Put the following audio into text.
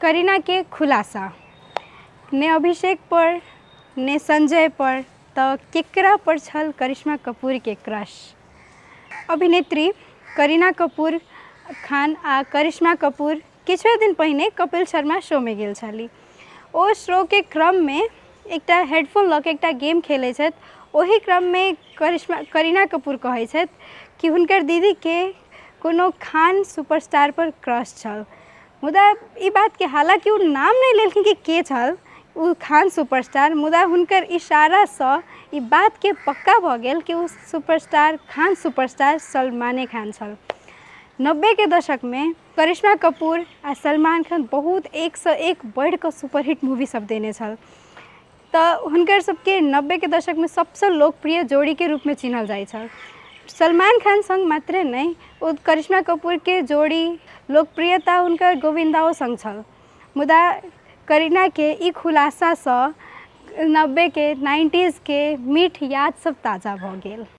करीना के खुलासा ने अभिषेक पर ने संजय पर तो केकरा पर छल करिश्मा कपूर के क्रश। अभिनेत्री करीना कपूर खान आ करिश्मा कपूर किछु दिन पहिने कपिल शर्मा शो में गेल छली। ओ शो के क्रम में एकटा हेडफोन लऽ के एकटा गेम खेलै छथि। ओही क्रम में करीना कपूर कहै छथि कि हुनकर दीदी के कोनो खान सुपरस्टार पर क्रश छल। मुदा ई बात के हालांकि वो नाम नहीं लेलखिन कि के छल उ खान सुपरस्टार, मुदा हुनकर इशारा से ई बात के पक्का भ गेल कि उ सुपरस्टार खान सुपरस्टार सलमान खान छल। 90 के दशक में करिश्मा कपूर आ सलमान खान बहुत एक से एक बढ़ के सुपरहिट मूवी सब देने छल। तो हुनकर सबके 90 के दशक में सबसे लोकप्रिय जोड़ी के रूप में चिन्हल जाइ छल। सलमान खान संग मात्रे नहीं, ओ करिश्मा कपूर के जोड़ी लोकप्रियता उनकर गोविंदाओ संग छल। मुदा करीना के ई खुलासा से 90 के 90s के मीठ याद सब ताज़ा भ गेल।